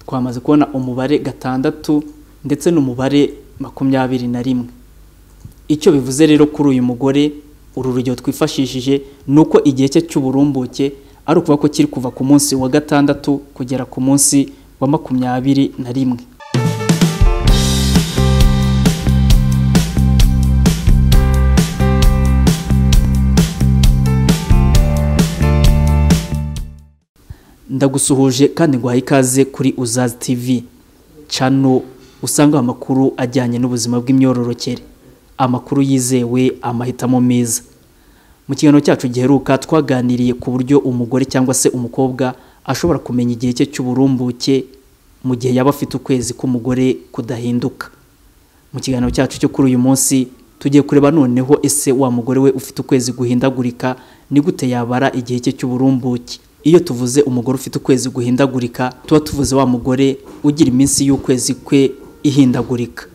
twamaze kubona umubare 6 ndetse n'umubare 21. Icyo bivuze rero kuri uyu mugore, uru rugero twifashishije nuko igihe cye cy'uburumbuke ari ukuvuga ko kiri kuva ku munsi wa 6 kugera ku munsi wa 21. Ndagusuhuje kandi nguhaye ikaze kuri Uzazi TV channel usanga amakuru ajyanye n'ubuzima bw'imyororokere, amakuru yizewe, amahitamo meza. Mu kiganiro cyacu giheruka twaganiriye ku buryo umugore cyangwa se umukobwa ashobora kumenya igihe cye cy'uburumbuke mu gihe yaba afite ukwezi k'umugore kudahinduka. Mu kiganiro cyacu cyo kuri uyu munsi tugiye kureba noneho ese wa mugore we ufite ukwezi guhindagurika ni gute yabara igihe cye cy'uburumbuke. Iyo tuvuze umugore ufite ukwezi guhindagurika tuba tuvuze wa mugore ugira iminsi y'ukwezi kwe ihindagurika.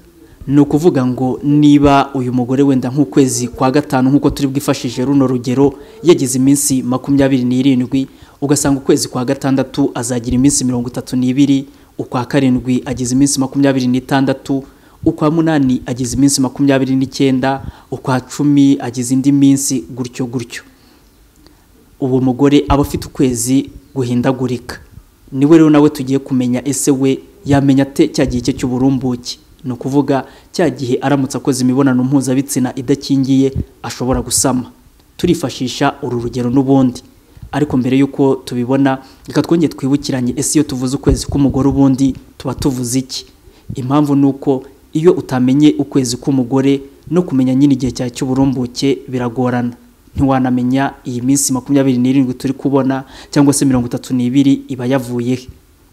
Ni ukuvuga ngo niba uyu mugore wenda nk'ukwezi kwa 5 nk'uko turi bwifashije runo rugero yagize iminsi 27, ugasanga ukwezi kwa 6 azagira iminsi 32, ukwa 7 agize iminsi 26, ukwa 8 agize iminsi 29, ukwa 10 agize indi minsi gutyo gutyo. Uwo mugore aba afite ukwezi guhindagurika. Niwe rero nawe tugiye kumenya ese we yamenya te cya gihe cye cy'uburumbuke. No kuvuga cya gihe aramutse akoze imibonano mpuzabitsina idakingiye ashobora gusama. Turifashisha uru rugero n'ubundi. Ariko mbere yuko tubibona reka twongeye twibukiranye ese iyo tuvuze ukwezi k'umugore ubundi tuba tuvuze iki. Impamvu nuko iyo utamenye ukwezi k'umugore no kumenya nyine igihe cya cy'uburumbuke biragorana. Ntiwanamenya iyi minsi 27 turi kubona cyangwa se 32 iba yavuye.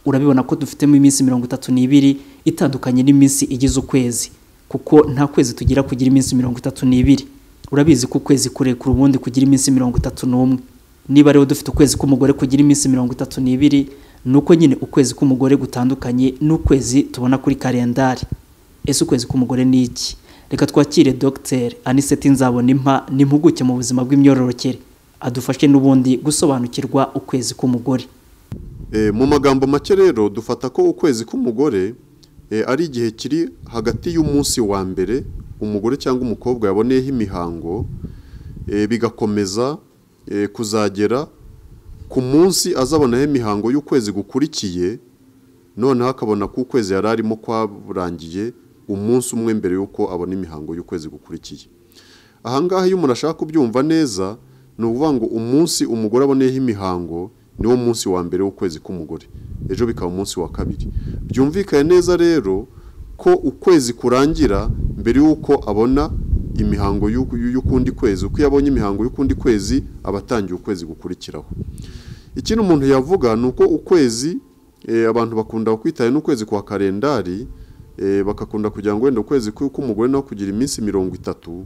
Urabibona ko dufitemo iminsi 32 itandukanye n'iminsi igize ukwezi, kuko nta kwezi tugira kugira iminsi 32. Urabizi ko ukwezi kurekura ubundi kugira iminsi 31. Niba rero dufite ukwezi k'umugore kugira iminsi 32, nuko nyine ukwezi k'umugore gutandukanye n'ukwezi tubona kuri kalendari. Ese ukwezi k'umugore ni iki? Reka twakire Dr. Anicet Nzabonimpa n'impuguke mu buzima bw'imyororokere adufashe n'ubundi gusobanukirwa ukwezi k'umugore. Mu magambo make rero dufata ko ukwezi k'umugore ari igihe kiri hagati y'umunsi wa mbere umugore cyangwa umukobwa yaboneyeho imihango bigakomeza kuzagera ku munsi azabonaho imihango y'ukwezi gukurikiye, none hakabona ko ukwezi yari arimo kwaburangiye umunsi umwe mbere yuko abona imihango y'ukwezi gukurikiye. Ahangaha iyo umuntu ashaka kubyumva neza ni ukuvuga ngo umunsi umugore aboneyeho imihango niwo munsi wa mbere w'ukwezi k'umugore, ejo bikaba umunsi wa 2. Byumvikane neza rero ko ukwezi kurangira mbere yuko abona imihango y'ukundi kwezi. Uko yabonye imihango y'ukundi kwezi abatangiye ukwezi gukurikiraho. Ikintu umuntu yavuga nuko ukwezi abantu bakunda kwitaye n'ukwezi kwa kalendari, bakakunda kugira ngo wenda ukwezi k'umugore no kugira iminsi 30.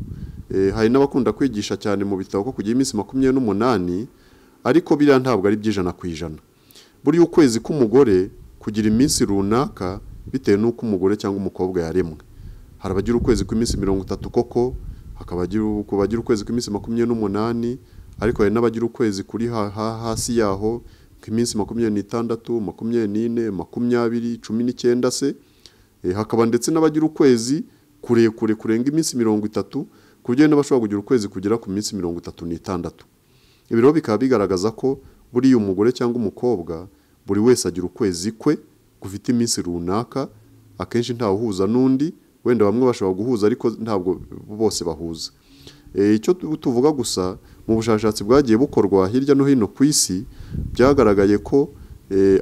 Hari n'abakunda kwigisha cyane mu bitabo ko kugira iminsi 28, ariko biriya ntabwo ari by'ijana ku ijana. Buri ukwezi k'umugore kugira iminsi runaka bitewe n'uko umugore cyangwa umukobwa yaremwe. Hari abagira ukwezi kw'iminsi 30 koko, hakabagira ukwezi kw'iminsi 28, ariko hari n'abagira ukwezi kuri hasi yaho kw'iminsi 26, 24, 20, 19 se. Hakaba ndetse n'abagira ukwezi kurekure kurenga iminsi 30, kujye n'abashobora kugira ukwezi kugera ku minsi 36. Ibiro bikaba bigaragaza ko buri umugore cyangwa umukobwa buri wese agira ukwezi kwe gufite iminsi runaka, akenshi ntawuhuza n'undi, wenda bamwe bashobora guhuza ariko ntabwo bose bahuza. Icyo tuvuga gusa mu bushakashatsi bwagiye bukorwa hirya no hino ku isi byagaragaye ko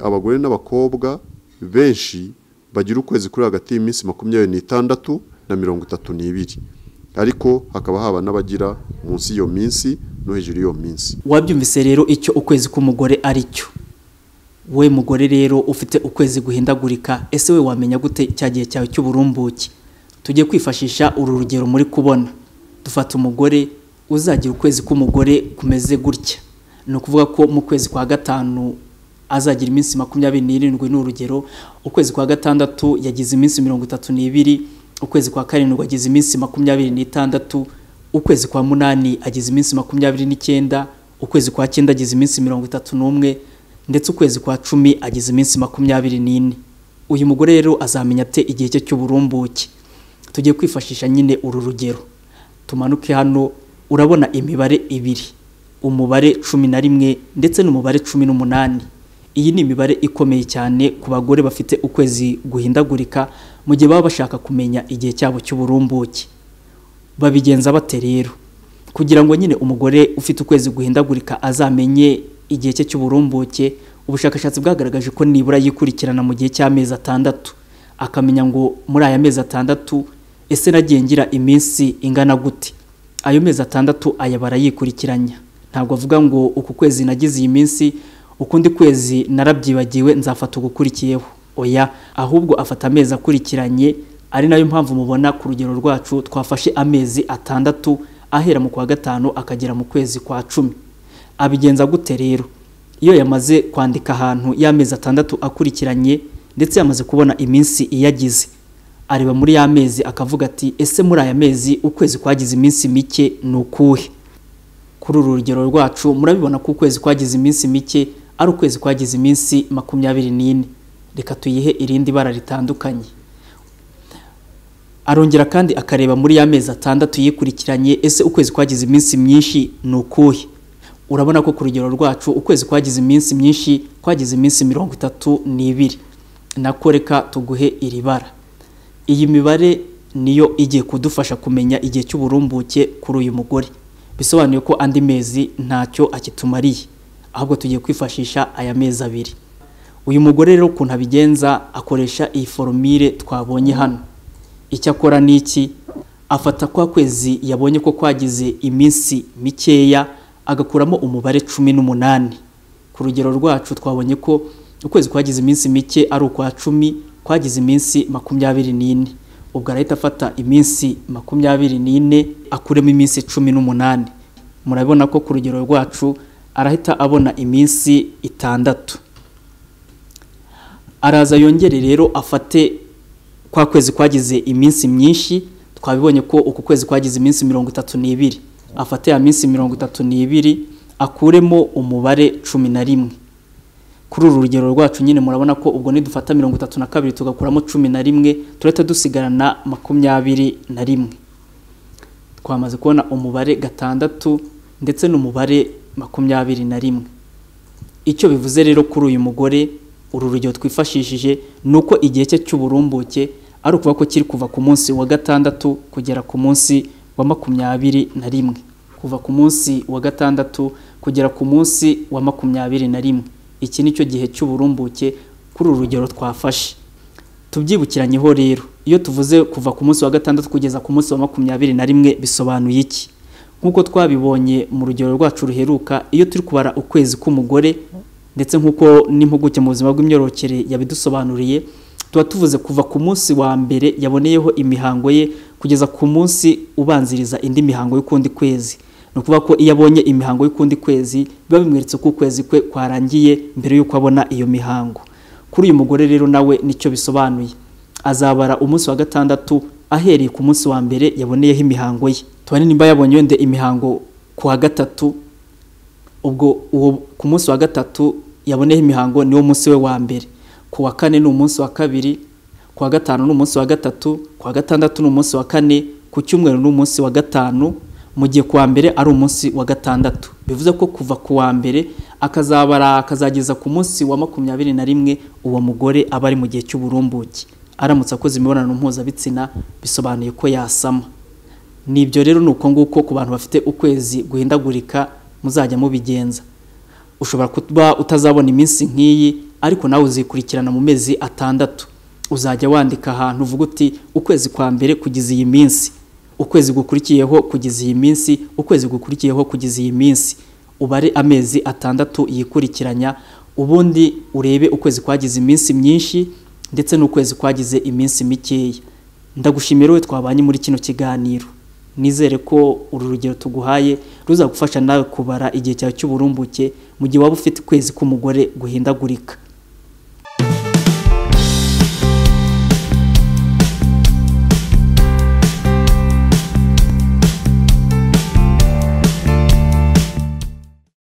abagore n'abakobwa benshi bagira ukwezi kuri hagati y'iminsi 26 na 32, ariko hakaba haba n'abagira munsi iyo minsi no hejuru iyo minsi. Wabyumvise rero icyo ukwezi k'umugore ari cyo. We mugore rero ufite ukwezi guhindagurika, ese we wamenya gute cyagiye cyawe cy'uburumbuke? Tugiye kwifashisha uru rugero muri kubona. Dufata umugore uzagira ukwezi k'umugore kumeze gutya. No kuvuga ko mu kwezi kwa 5 azagira iminsi 27 n'urugero, ukwezi kwa 6 yagize iminsi 32, ukwezi kwa 7 yagize iminsi 26, ukwezi kwa 8 agize iminsi 29, ukwezi kwa 9 agize iminsi 31, ndetse ukwezi kwa 10 agize iminsi 24. uyu mugore rero azamenya ate igihe cye cy'uburumbuke. Tugiye kwifashisha nyine uru rugero. Tumanuke hano, urabona imibare ibiri, umubare 11 ndetse n'umubare 18. Iyi ni imibare ikomeye cyane ku bagore bafite ukwezi guhindagurika mu gihe baba bashaka kumenya igihe cyabo cy'uburumbuke. Babigenza bate rero? Kugira ngo nyine umugore ufite ukwezi guhindagurika azamenye igihe cye cy'uburumbuke, ubushakashatsi bwagaragaje ko nibura yikurikirana mu gihe cy'amezi 6, akamenya ngo muri aya mezi 6 ese nagiye ngira iminsi ingana gute. Ayo mezi 6 ayabara yikurikiranya. Ntabwo avuga ngo uku kwezi nagize iyi minsi, ukundi kwezi narabyibagiwe nzafata ugukurikiyeho. Oya, ahubwo afata amezi akurikiranye. Ari nayo mpamvu mubona ku rugero rwacu twafashe amezi 6 ahera mu kwa 5 akagera mu kwezi kwa 10. Abigenza gute rero? Iyo yamaze kwandika ahantu y'amezi 6 akurikiranye ndetse yamaze kubona iminsi iyagize, areba muri ya mezi akavuga ati ese muri aya mezi ukwezi kwagize iminsi mike nukuhe? Kuri uru rugero rwacu murabibona ko ukwezi kwagize iminsi mike ari ukwezi kwagize iminsi 24. Reka tuyihe irindi bara ritandukanye. Arongera kandi akareba muri ya mezi 6 yikurikiranye ese ukwezi kwagize iminsi myinshi nukuhe? Urabona ko ku rugero rwacu ukwezi kwagize iminsi myinshi kwagize iminsi 32. Nako reka tuguhe iri bara. Iyi mibare niyo igiye kudufasha kumenya igihe cy'uburumbuke kuri uyu mugore. Bisobanuye ko andi mezi ntacyo akitumariye, ahubwo tugiye kwifashisha aya mezi 2. Uyu mugore rero ukuntu abigenza, akoresha iyi formule twabonye hano. Icyo akora ni iki? Afata kwa kwezi yabonye ko kwagize iminsi mikeya agakuramo umubare 18. Ku rugero rwacu twabonye ko ukwezi kwagize iminsi mike ari ukwa 10 kwagize iminsi 24. Ubwo arahita afata iminsi 24 akuremo iminsi 18. Murabona ko ku rugero rwacu arahita abona iminsi 6. Araza yongere rero afate kwa kwezi kwagize iminsi myinshi. Twabibonye ko uku kwezi kwagize iminsi 32. Afate ya minsi 32 akuremo umubare 11. Kuri uru rugero rwacu nyine murabona ko ubwo nidufata 32 tugakuramo 11 turahita dusigarana 21. Twamaze kubona umubare 6 ndetse n'umubare 21. Icyo bivuze rero kuri uyu mugore, uru rugero twifashishije nuko igihe cye cy'uburumbuke ari ukuva ko kiri kuva ku munsi wa 6 kugera ku munsi wa 21. Kuva ku munsi wa 6 kugera ku munsi wa 21. Iki nicyo gihe cy'uburumbuke kuri uru rugero twafashe. Tubyibukiranyeho rero, iyo tuvuze kuva ku munsi wa 6 kugeza ku munsi wa 21 bisobanuye iki? Nkuko twabibonye mu rugero rwacu ruheruka, iyo turi kubara ukwezi k'umugore ndetse nkuko n'impuguke mu buzima bw'imyororokere yabidusobanuriye, tuba tuvuze kuva ku munsi wa mbere yaboneyeho imihango ye kugeza ku munsi ubanziriza indi mihango y'ukundi kwezi. No kuvuga ko iyo abonye imihango y'ukundi kwezi biba bimweretse ko ukwezi kwe kwarangiye mbere yuko abona iyo mihango. Kuri uyu mugore rero nawe nicyo bisobanuye. Azabara umunsi wa 6 ahereye ku munsi wa mbere yaboneyeho imihango ye. Tubane nimba yabonye wende imihango ku wa 3, ubwo uwo ku munsi wa 3 yaboneyeho imihango niwo munsi we wa mbere. Ku wa 4 ni umunsi wa 2, ku wa 5 ni umunsi wa 3, ku wa 6 ni umunsi wa 4, ku cyumweru ni umunsi wa 5, mu gihe ku wa mbere ari umunsi wa 6. Bivuze ko kuva ku wa mbere akazabara akazageza ku munsi wa 21 uwo mugore aba ari mu gihe cy'uburumbuke. Aramutse akoze imibonano mpuzabitsina bisobanuye ko yasama. Nibyo rero nuko nguko ku bantu bafite ukwezi guhindagurika muzajya mubigenza. Ushobora kuba utazabona iminsi nk'iyi, ariko nawe uzikurikirana mu mezi 6. Uzajya wandika ahantu uvuga uti ukwezi kwa mbere kugize iyi minsi, ukwezi gukurikiyeho kugize iyi minsi, ukwezi gukurikiyeho kugize iyi minsi. Ubare amezi 6 yikurikiranya, ubundi urebe ukwezi kwagize iminsi myinshi ndetse n'ukwezi kwagize iminsi mikeya. Ndagushimira we twabanye muri kino kiganiro. Nizere ko uru rugero tuguhaye ruzagufasha nawe kubara igihe cyawe cy'uburumbuke mu gihe waba ufite ukwezi k'umugore guhindagurika.